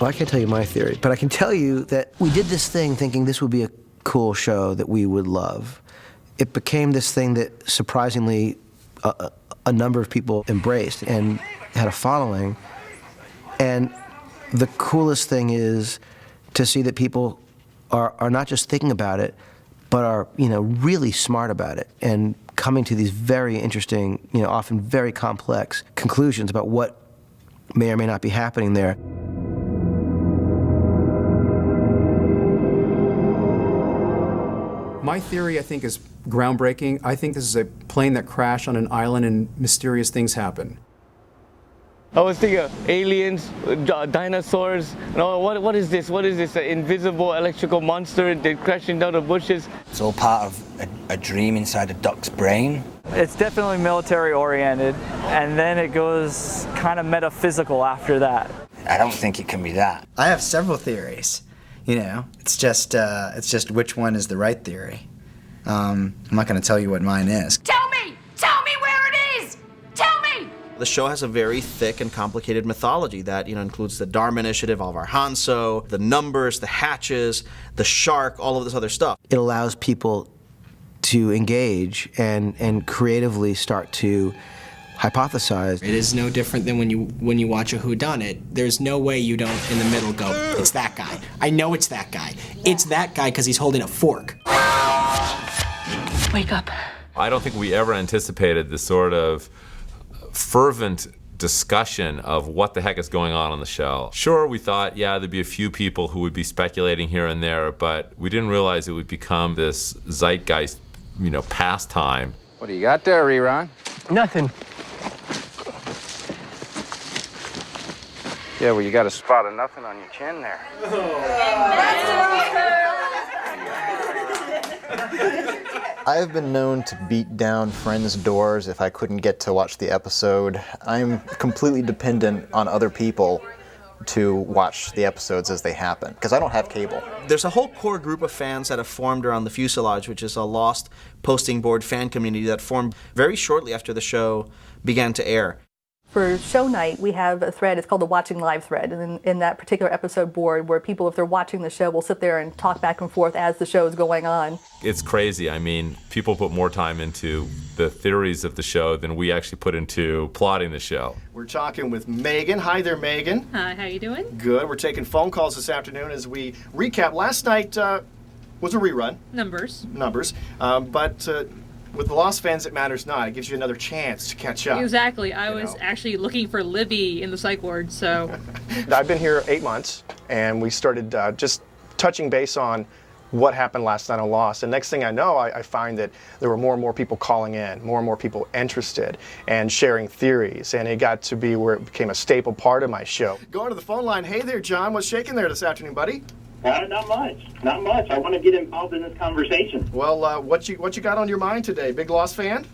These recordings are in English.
Well, I can't tell you my theory, but I can tell you that we did this thing thinking this would be a cool show that we would love. It became this thing that surprisingly a number of people embraced and had a following. And the coolest thing is to see that people are not just thinking about it, but are, really smart about it and coming to these very interesting, often very complex conclusions about what may or may not be happening there. My theory, I think, is groundbreaking. I think this is a plane that crashed on an island and mysterious things happen. I was thinking of aliens, dinosaurs. No, what is this? What is this? An invisible electrical monster crashing down the bushes? It's all part of a dream inside a duck's brain. It's definitely military oriented, and then it goes kind of metaphysical after that. I don't think it can be that. I have several theories. It's just which one is the right theory. I'm not going to tell you what mine is. Tell me where it is! Tell me! The show has a very thick and complicated mythology that includes the Dharma Initiative, Alvar Hanso, the numbers, the hatches, the shark, all of this other stuff. It allows people to engage and creatively start to hypothesize. It is no different than when you watch a whodunit. There's no way you don't in the middle go, it's that guy. I know it's that guy. It's that guy because he's holding a fork. Wake up. I don't think we ever anticipated the sort of fervent discussion of what the heck is going on the show. Sure, we thought, yeah, there'd be a few people who would be speculating here and there, but we didn't realize it would become this zeitgeist, pastime. What do you got there, Rerun? Nothing. Yeah, well, you got a spot of nothing on your chin there. I have been known to beat down friends' doors if I couldn't get to watch the episode. I'm completely dependent on other people to watch the episodes as they happen, because I don't have cable. There's a whole core group of fans that have formed around the Fuselage, which is a lost posting board fan community that formed very shortly after the show began to air. For show night, we have a thread, it's called the Watching Live thread, and in that particular episode board where people, if they're watching the show, will sit there and talk back and forth as the show is going on. It's crazy. I mean, people put more time into the theories of the show than we actually put into plotting the show. We're talking with Megan. Hi there, Megan. Hi, how you doing? Good. We're taking phone calls this afternoon as we recap. Last night was a rerun. Numbers. But with the Lost fans, it matters not. It gives you another chance to catch up. Exactly. I was actually looking for Libby in the psych ward, so. I've been here 8 months, and we started just touching base on what happened last night on Lost. And next thing I know, I find that there were more and more people calling in, more and more people interested and sharing theories. And it got to be where it became a staple part of my show. Going to the phone line. Hey there, John. What's shaking there this afternoon, buddy? Not much. I want to get involved in this conversation. Well, what you got on your mind today? Big Lost fan?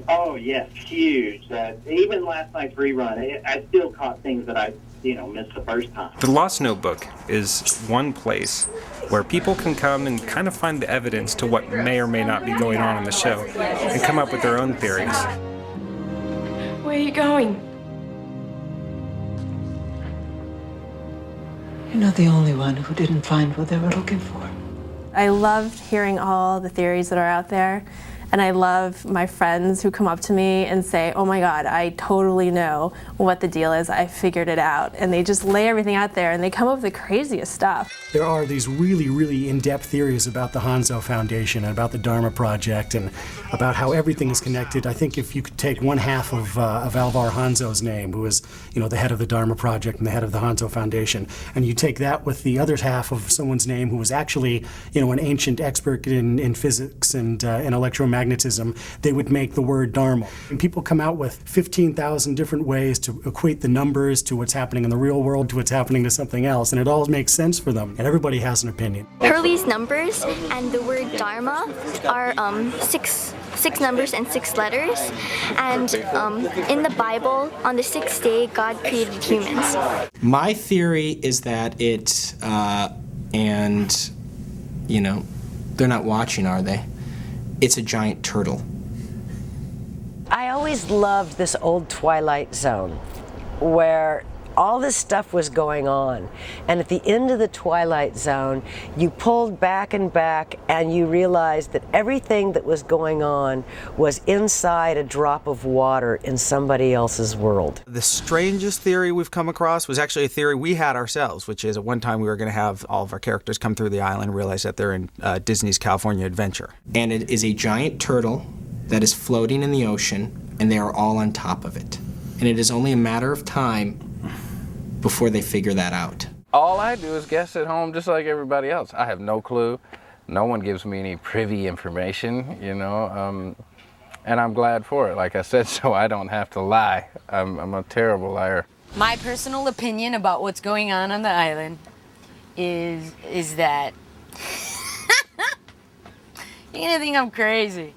Oh yes, huge. Even last night's rerun, I still caught things that I, missed the first time. The Lost Notebook is one place where people can come and kind of find the evidence to what may or may not be going on in the show and come up with their own theories. Where are you going? You're not the only one who didn't find what they were looking for. I loved hearing all the theories that are out there, and I love my friends who come up to me and say, oh my God, I totally know what the deal is, I figured it out. And they just lay everything out there and they come up with the craziest stuff. There are these really, really in-depth theories about the Hanzo Foundation and about the Dharma Project and about how everything is connected. I think if you could take one half of Alvar Hanzo's name, who is, the head of the Dharma Project and the head of the Hanzo Foundation, and you take that with the other half of someone's name who was actually, an ancient expert in physics and in electromagnetism, they would make the word Dharma. And people come out with 15,000 different ways to equate the numbers to what's happening in the real world to what's happening to something else, and it all makes sense for them, and everybody has an opinion. Hurley's numbers and the word Dharma are six numbers and 6 letters, and in the Bible, on the 6th day, God created humans. My theory is that they're not watching, are they? It's a giant turtle. I always loved this old Twilight Zone where all this stuff was going on. And at the end of the Twilight Zone, you pulled back and you realized that everything that was going on was inside a drop of water in somebody else's world. The strangest theory we've come across was actually a theory we had ourselves, which is at one time we were going to have all of our characters come through the island and realize that they're in Disney's California Adventure. And it is a giant turtle that is floating in the ocean, and they are all on top of it. And it is only a matter of time before they figure that out. All I do is guess at home just like everybody else. I have no clue. No one gives me any privy information, you know, and I'm glad for it, like I said, so I don't have to lie. I'm a terrible liar. My personal opinion about what's going on the island is that you're gonna think I'm crazy.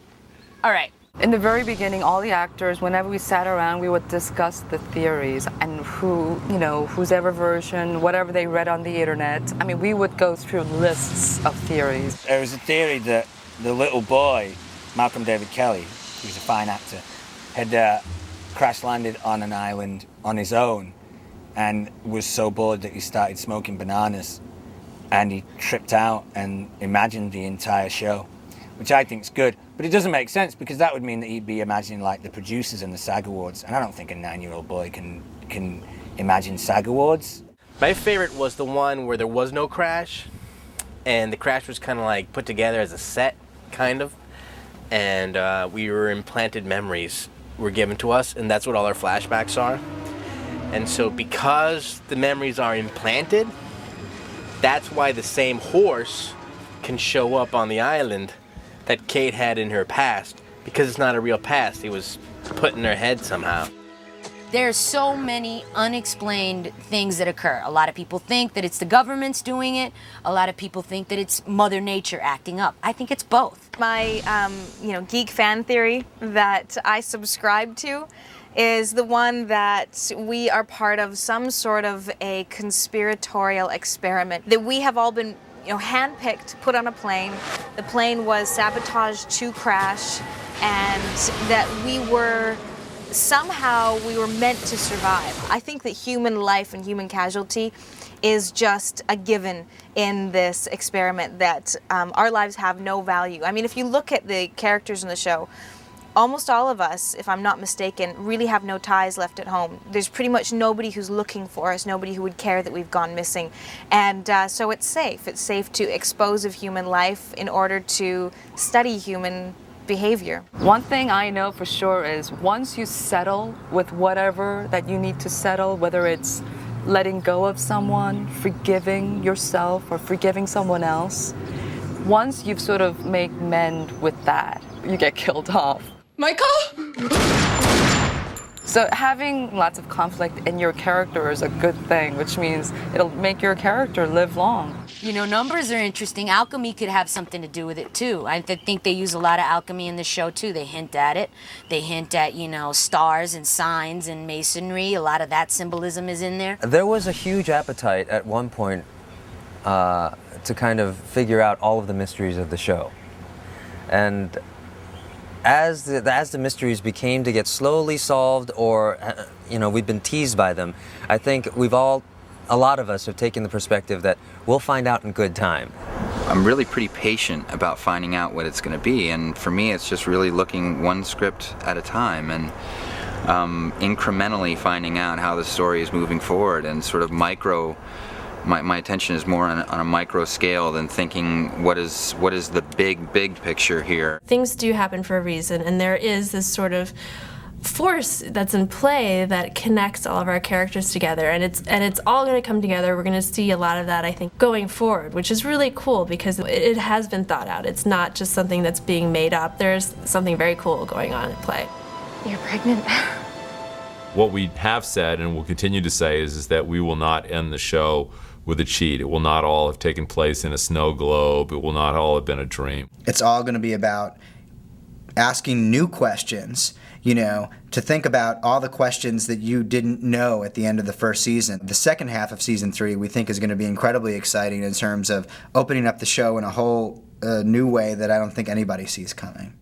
All right. In the very beginning, all the actors, whenever we sat around, we would discuss the theories and who, you know, whose ever version, whatever they read on the internet. I mean, we would go through lists of theories. There was a theory that the little boy, Malcolm David Kelly, who's a fine actor, had crash landed on an island on his own and was so bored that he started smoking bananas and he tripped out and imagined the entire show, which I think is good. But it doesn't make sense because that would mean that he'd be imagining like the producers and the SAG Awards, and I don't think a 9-year-old boy can imagine SAG Awards. My favorite was the one where there was no crash, and the crash was kind of like put together as a set, kind of, and we were implanted memories were given to us, and that's what all our flashbacks are. And so because the memories are implanted, that's why the same horse can show up on the island that Kate had in her past, because it's not a real past. It was put in her head somehow. There's so many unexplained things that occur. A lot of people think that it's the government's doing it. A lot of people think that it's Mother Nature acting up. I think it's both. My, geek fan theory that I subscribe to is the one that we are part of some sort of a conspiratorial experiment, that we have all been handpicked, put on a plane. The plane was sabotaged to crash, and that we were meant to survive. I think that human life and human casualty is just a given in this experiment, that our lives have no value. I mean, if you look at the characters in the show, almost all of us, if I'm not mistaken, really have no ties left at home. There's pretty much nobody who's looking for us, nobody who would care that we've gone missing. And so it's safe. It's safe to expose of human life in order to study human behavior. One thing I know for sure is once you settle with whatever that you need to settle, whether it's letting go of someone, forgiving yourself, or forgiving someone else, once you've sort of made mend with that, you get killed off. Michael? So having lots of conflict in your character is a good thing, which means it'll make your character live long. You know, numbers are interesting. Alchemy could have something to do with it too. I think they use a lot of alchemy in the show too. They hint at it. They hint at, stars and signs and masonry. A lot of that symbolism is in there. There was a huge appetite at one point to kind of figure out all of the mysteries of the show. And as the mysteries became to get slowly solved, or we've been teased by them, I think a lot of us have taken the perspective that we'll find out in good time. I'm really pretty patient about finding out what it's going to be, and for me it's just really looking one script at a time and incrementally finding out how the story is moving forward, and sort of my attention is more on a micro scale than thinking what is the big picture here. Things do happen for a reason, and there is this sort of force that's in play that connects all of our characters together, and it's all going to come together. We're going to see a lot of that, I think, going forward, which is really cool because it has been thought out. It's not just something that's being made up. There's something very cool going on at play. You're pregnant. What we have said and will continue to say is that we will not end the show with a cheat. It will not all have taken place in a snow globe. It will not all have been a dream. It's all going to be about asking new questions, to think about all the questions that you didn't know at the end of the first season. The second half of season 3 we think is going to be incredibly exciting in terms of opening up the show in a whole new way that I don't think anybody sees coming.